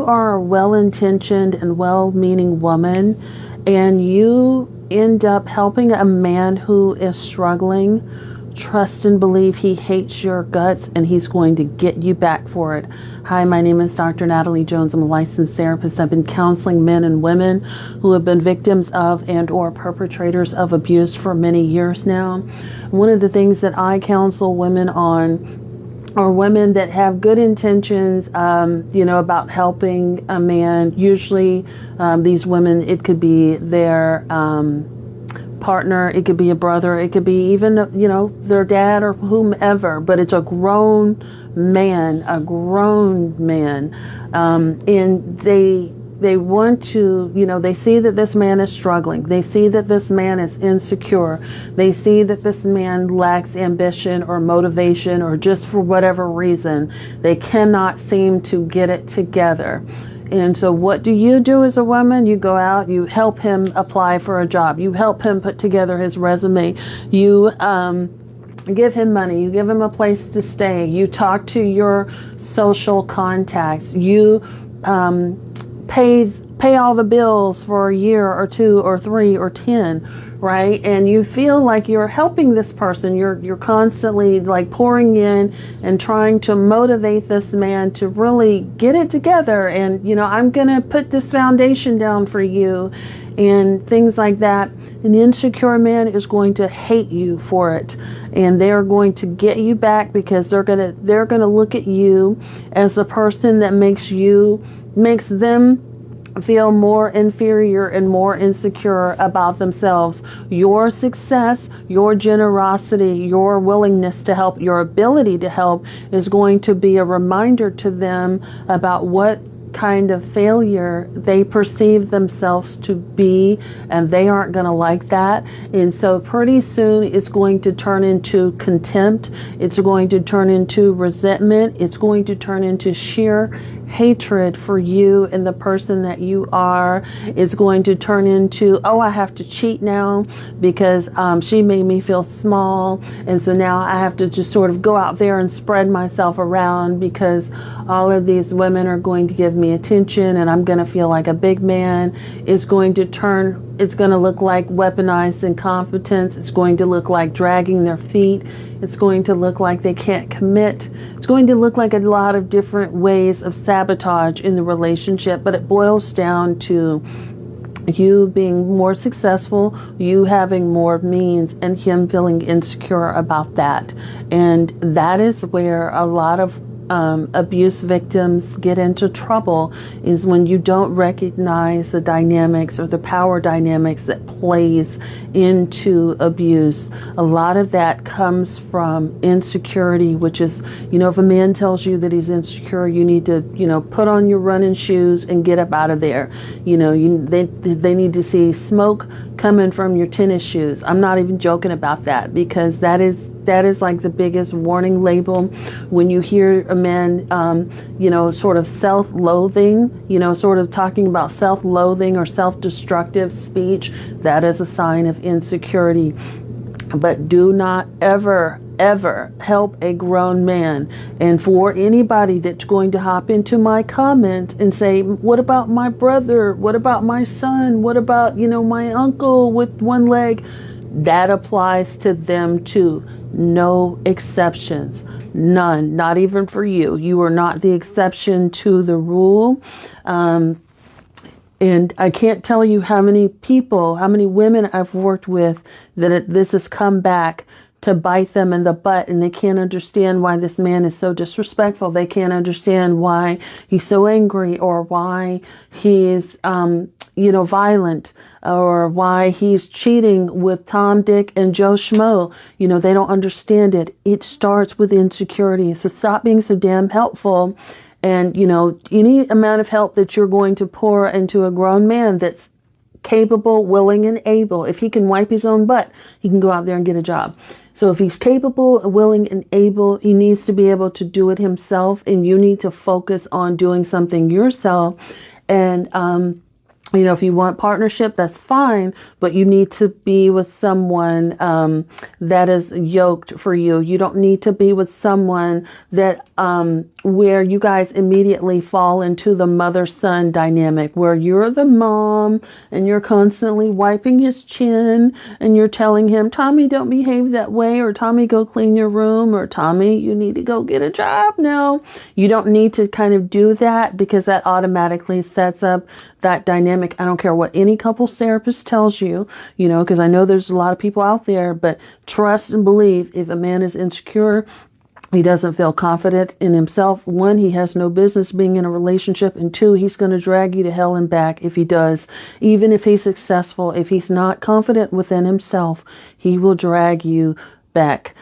are a well-intentioned and well-meaning woman and you end up helping a man who is struggling, trust and believe he hates your guts and he's going to get you back for it. Hi, my name is Dr. Natalie Jones. I'm a licensed therapist. I've been counseling men and women who have been victims of and or perpetrators of abuse for many years now. One of the things that I counsel women on are women that have good intentions, about helping a man. Usually these women, it could be their partner, it could be a brother, it could be even, their dad or whomever, but it's a grown man, and they want to, they see that this man is struggling. They see that this man is insecure. They see that this man lacks ambition or motivation, or just for whatever reason, they cannot seem to get it together. And so what do you do as a woman? You go out, you help him apply for a job. You help him put together his resume. You give him money. You give him a place to stay. You talk to your social contacts. You pay all the bills for a year or 2 or 3 or 10, right? And you feel like you're helping this person. You're constantly like pouring in and trying to motivate this man to really get it together. And, I'm going to put this foundation down for you and things like that. An insecure man is going to hate you for it, and they're going to get you back because they're going to look at you as the person that makes them feel more inferior and more insecure about themselves. Your success, your generosity, your willingness to help, your ability to help is going to be a reminder to them about what kind of failure they perceive themselves to be, and they aren't going to like that. And so pretty soon it's going to turn into contempt. It's going to turn into resentment. It's going to turn into sheer hatred for you and the person that you are. Is going to turn into, oh, I have to cheat now because she made me feel small, and so now I have to just sort of go out there and spread myself around because all of these women are going to give me attention and I'm going to feel like a big man. It's going to look like weaponized incompetence. It's going to look like dragging their feet. It's going to look like they can't commit. It's going to look like a lot of different ways of sabotage in the relationship, but it boils down to you being more successful, you having more means, and him feeling insecure about that. And that is where a lot of abuse victims get into trouble, is when you don't recognize the dynamics or the power dynamics that plays into abuse. A lot of that comes from insecurity, which is, if a man tells you that he's insecure, you need to, put on your running shoes and get up out of there. They need to see smoke coming from your tennis shoes. I'm not even joking about that, because that is like the biggest warning label when you hear a man, sort of self-loathing, sort of talking about self-loathing or self-destructive speech. That is a sign of insecurity. But do not ever help a grown man. And for anybody that's going to hop into my comments and say, what about my brother? What about my son? What about, my uncle with one leg? That applies to them too. No exceptions. None. Not even for you. You are not the exception to the rule. And I can't tell you how many women I've worked with that this has come back to bite them in the butt, and they can't understand why this man is so disrespectful. They can't understand why he's so angry, or why he's, violent, or why he's cheating with Tom, Dick, and Joe Schmo. They don't understand it. It starts with insecurity. So stop being so damn helpful. And, any amount of help that you're going to pour into a grown man that's capable, willing, and able. If he can wipe his own butt, he can go out there and get a job. So if he's capable, willing, and able, he needs to be able to do it himself, and you need to focus on doing something yourself. And If you want partnership, that's fine, but you need to be with someone that is yoked for you. You don't need to be with someone that where you guys immediately fall into the mother-son dynamic, where you're the mom and you're constantly wiping his chin and you're telling him, Tommy, don't behave that way, or Tommy, go clean your room, or Tommy, you need to go get a job now. You don't need to kind of do that, because that automatically sets up that dynamic. I don't care what any couples therapist tells you, because I know there's a lot of people out there, but trust and believe, if a man is insecure, he doesn't feel confident in himself, one, he has no business being in a relationship, and two, he's going to drag you to hell and back if he does. Even if he's successful, if he's not confident within himself, he will drag you back.